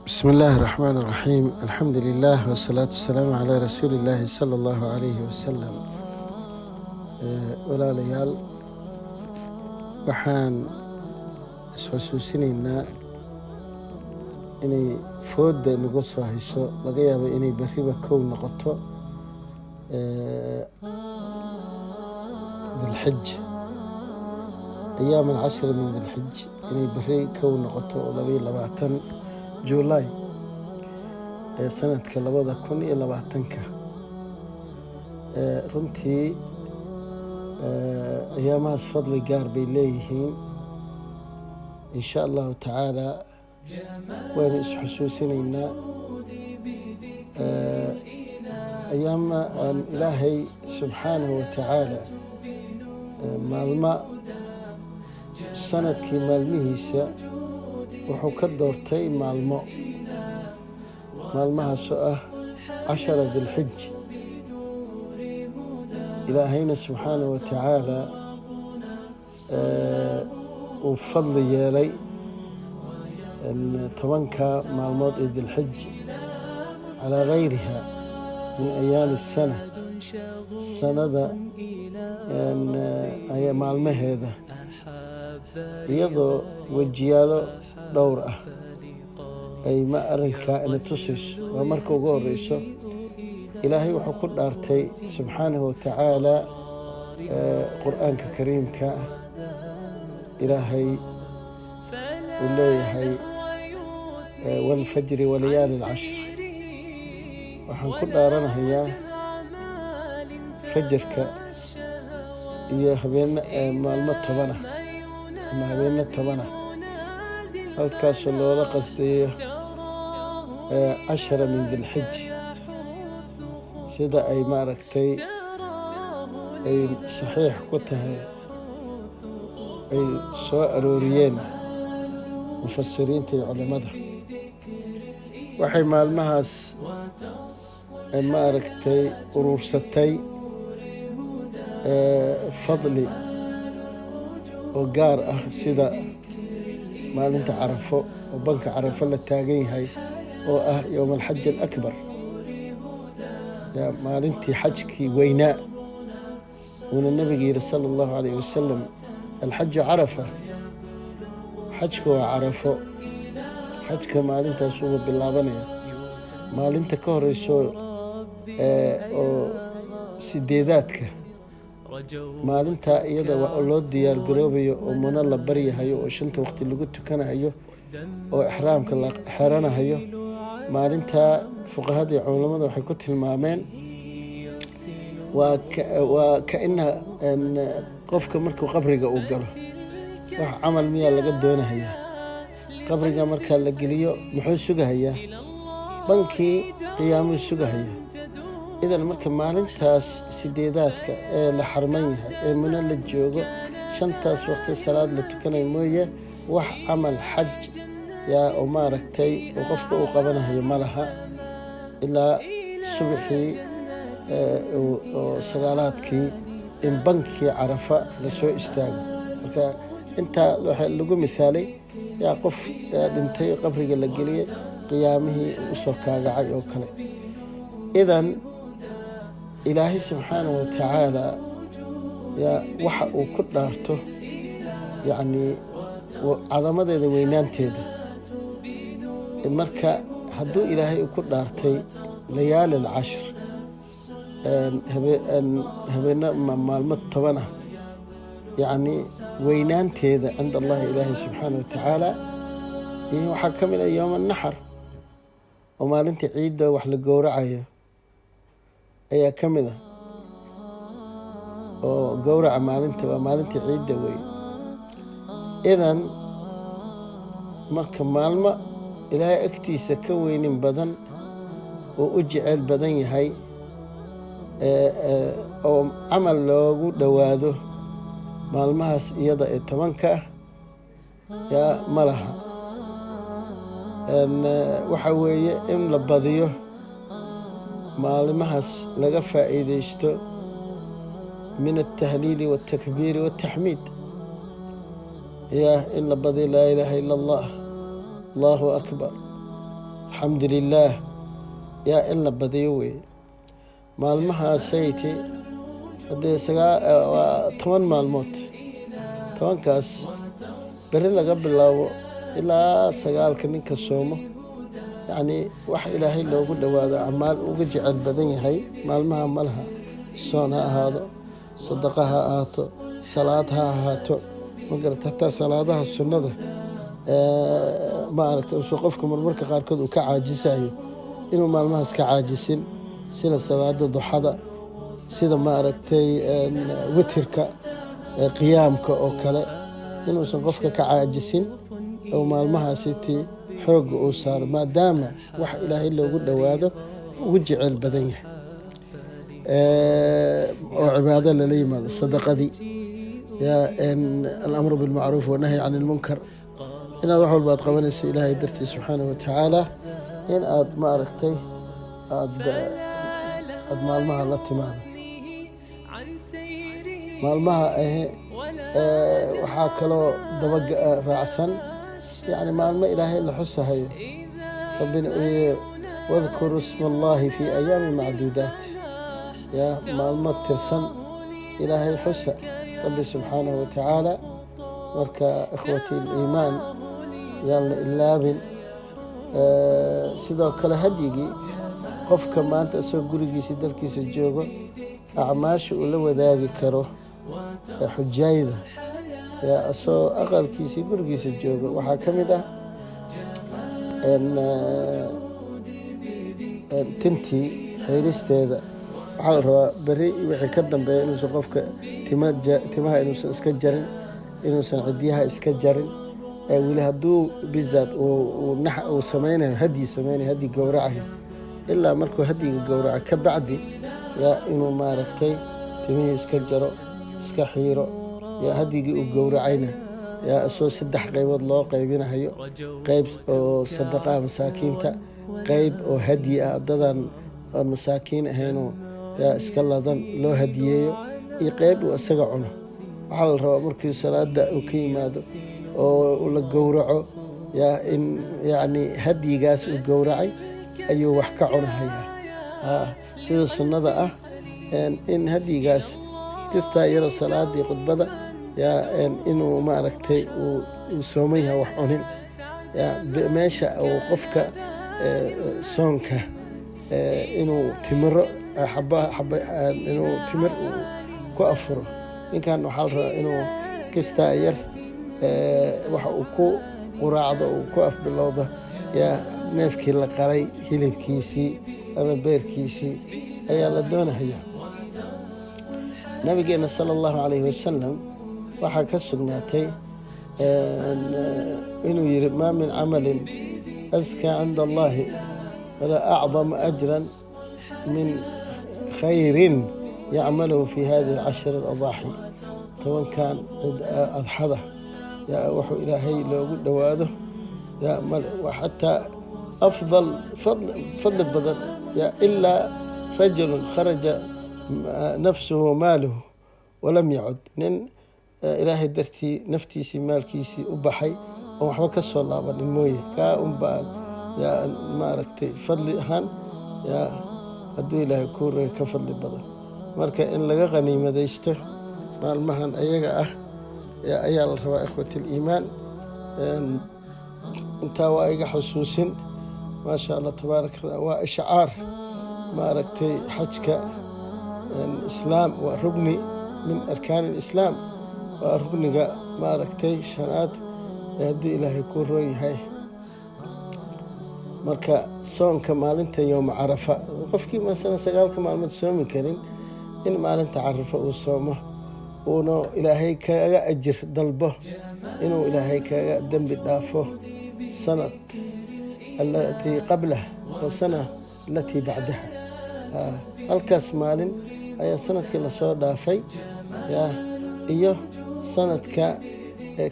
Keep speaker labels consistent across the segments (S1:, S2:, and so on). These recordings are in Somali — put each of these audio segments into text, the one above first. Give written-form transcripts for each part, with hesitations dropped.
S1: بسم الله الرحمن الرحيم. الحمد لله والصلاة والسلام على رسول الله صلى الله عليه وسلم. walaalayaal waxaan isxusuusinaynaa inay fooda nagu soo hayso, laga yaabo inay beriba kow noqoto dilxij, ayaam alcashri min dilxij inay beri kow noqoto oo 22 Juulaay sanadka 2020. runtii ayaamahaas fadli gaar bay leeyihiin. in sha allahu tacaala waynu isxusuusinaynaa ayaama aan ilaahay subxaanahu watacaala maalmo sanadkii maalmihiisa wuxuu ka doortay maalmahaasoo ah 10 dilxij. ilaahayna subxaanahu watacaala uu fadli yeelay 10 maalmood ee dilxij calaa gayriha min ayaami sana, sanada maalmaheeda, iyadoo wejiyaalo dhowr ah ay arrinkaa ina tusayso. waa marka ugu horeyso ilaahay wuxuu ku dhaartay subxaanahu watacaala qur-aanka kariimka ilaahay uu leeyahay waalfajri walayaali alcashr. waxaan ku dhaaranahayaa fajarka iyo maalmo 10 ama habeeno 10 halkaasoo loola qasdayo 10 min dilxij, sida ay maaragtay ay saxiix ku tahay, ay soo arooriyeen mufasiriinta iyo culimada. waxay maalmahaas maaragtay uruursatay fadli oo gaar ah, sida maalinta carafo oo banka carafo la taagan yahay oo ah yowm alxaj alakbar, maalintii xajkii weynaa. uuna nabiga yidhi sala allahu calayh wasalam alxaju carafa, xajka waa carafo. xajka maalintaas uga bilaabanaya maalinta ka horeyso oo 8aadka, maalintaa iyada waa loo diyaar garoobayo oo muno la baryahayo oo 5 waqti lagu tukanahayo oo ixraamka la xiranahayo. maalintaa fuqahadii culamada waxay ku tilmaameen waa kaina qofka markuu qabriga uu galo wax camal miyaa laga doonahayaa. qabriga markaa la geliyo muxuu sugahayaa? bankii qiyaamuu sugahayaa. idan marka maalintaas 8aadka ee la xarman yahay ee muno la joogo 5taas waqti salaad la tukanayo mooye wax camal xaj oo maaragtay oo qofka uu qabanahayo ma laha ilaa subaxii oo 9aadkii in bankii carafa lasoo istaago. marka intaa waxaa lagu mithaalay qof dhintay qabriga la geliyey qiyaamihii usoo kaagacay oo kale. idan ilaahay subxaanahu watacaala waxa uu ku dhaarto yacnii cadamadeeda weynaanteeda. marka hadduu ilaahay uu ku dhaartay layaali alcashr, maalmo 10 yacnii weynaanteeda cinda allahi ilaahay subxaanahu watacaala waxaa ka mid ah yowm annaxar oo maalinta ciidda wax la gowracayo ayaa ka mid ah. oo gowraca maalinta waa maalinta ciidda wey. idan marka maalmo ilaahay agtiisa ka weynin badan oo u jecel badan yahay oo camal loogu dhowaado maalmahaas iyada ee 10 ah ma laha. waxa weeye in la badiyo maalimahaas laga faa'iidaysto min altahliili waaltakbiiri waaltaxmiid. in la badiyo laa ilaaha ila allah, allahu akbar, alxamdulilaah yaa in la badiyo wey. maalmahaasayte haddee 10 maalmood, 10kaas beri laga bilaabo ilaa 9ka ninka soomo, yacnii wax ilaahay loogu dhowaado acmaal uga jecel badan yahay maalmaha malaha. soon ha ahaado, sadaqa ha ahaato, salaad ha ahaato, magarata hataa salaadaha sunnada maaragtay usoo qofka marmarka qaarkood uu ka caajisayo inuu maalmahaas ka caajisin, sida salaada duxada, sida maaragtay witirka, qiyaamka oo kale, inuusan qofka ka caajisin oo maalmahaasitii xoogga uu saaro, maadaama wax ilaahay loogu dhowaado ugu jecel badan yahay oo cibaado lala yimaado. sadaqadii alamru bilmacruuf wanahyi can ilmunkar, inaad wax walba aad qabanayso ilaahay dartii subxaana watacaala, in aad maaragtay aad maalmaha la timaado. maalmaha waxaa kaloo daba raacsan, yacni maalmo ilaahay la xusahayo. rabbina uu yiri wadkuru isma allahi fii ayaami macduudaat, maalmo tirsan ilaahay xusa rabbi subxaanahu watacaala. marka ikhwati liimaan yaan la ilaabin. sidoo kale hadyigii qofka maanta isagoo gurigiisa dalkiisa joogo, acmaasha uu la wadaagi karo xujaayda isagoo aqalkiisii gurigiisa joogo waxaa ka mid ah tintii xeeristeeda. waxaa la rabaa beri wixii ka dambeeya inuusan qofka timaha inuusan iska jarin, inuusan cidyaha iska jarin. weli hadduu bizaad uu samaynayo hadyi gowracayo, ilaa markuu hadyiga gowraco ka bacdi inuu maaragtay timihii iska jaro, iska xiiro. hadyigii uu gowracayna isagoo 3 qaybood loo qaybinayo, qayb oo sadaqaha masaakiinta, qayb oo hadyi ah dadaan aan masaakiin ahaynoo iska ladan loo hadiyeeyo, iyo qayb uu isaga cuno. waxaa la rabaa markii salaada uu ka yimaado oo la gowraco, in yacni hadyigaas uu gowracay ayuu wax ka cunahayaa. sida sunnada ah in hadyigaas kastaa yaroo salaadii khudbada inuu maaragtay uu sooman yahay wax cunin. meesha uu qofka soonka inuu timiro inuu timir ku afuro. ninkan waxaa la rabaa inuu kastaa yar waxa uu ku quraacdo, uu ku afbilowdo neefkii la qalay hilibkiisii ama beerkiisii ayaa la doonahayaa. nabigeena sala allahu calayhi wasalam waxaa ka sugnaatay inuu yidhi maa min camalin askaa cinda allahi walaa acdama ajran min khayrin yacmaluhu fi hadihi alcashri aladaaxi. 10kan adxada wuxuu ilaahay loogu dhowaado xataa afdal fadli badan ilaa rajulun kharaja nafsuhu wamaaluhu walam yacud. nin ilaahay dartii naftiisii maalkiisii u baxay oon waxba ka soo laabanin mooye, kaa unbaa maaragtay fadli ahaan hadduu ilaahay kuu ragay ka fadli badan. marka in laga qaniimadaysto maalmahan ayaga ah ayaa la rabaa ikhwati liimaan. intaa waa iga xusuusin. maasha allah tabaaraka allah. waa ishcaar maaragtay xajka islaam, waa rugni min arkaan alislaam, waa rugniga maaragtay 5aad haddii ilaahay kuu roon yahay. marka soonka maalinta yowma carafa, qofkii masala 9 maalmood soomi karin, in maalinta carafa uu soomo, uuna ilaahay kaga ajir dalbo, inuu ilaahay kaga dembi dhaafo sanad alatii qablah wa sana alatii bacdaha. halkaas maalin ayaa sanadkii lasoo dhaafay iyo sanadka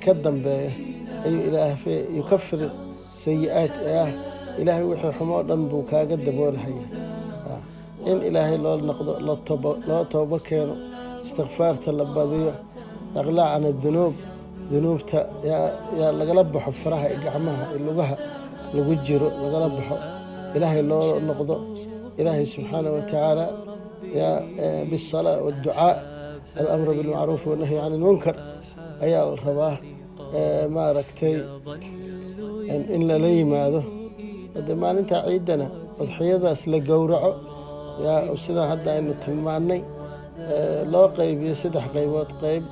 S1: ka dambeeya ayuu ilaahay yukafir sayi-aat. ilaahay wixii xumoo dhan buu kaaga daboolahaya. in ilaahay loo noqdo, loo toobo keeno, istikfaarta la badiyo, aqlaac can adunuub, dunuubta yaa lagala baxo, faraha iyo gacmaha iyo lugaha lagu jiro lagala baxo ilaahay loo noqdo ilaahay subxaanahu watacaala bisalaa waadducaa alamru bilmacruuf wanahyi can ilmunkar ayaa la rabaa maaragtay in lala yimaado. hade maalinta ciidana udxiyadaas la gowraco sidaan hadda aynu tilmaannay loo qaybiyo 3 qaybood, qayb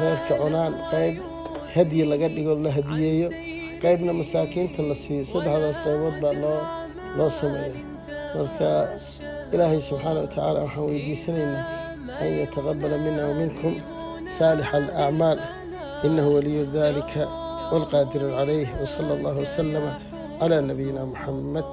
S1: reerka cunaan, qayb hadyi laga dhigo la hadiyeeyo, qaybna masaakiinta la siiyo. 3daas qaybood baa loo sameeya. marka ilaahay subxaana watacaala waxaan weydiisanaynaa an yataqabala mina waminkum saalix alacmaal inahu waliyu dalika والقادر عليه وصلى الله وسلم على نبينا محمد.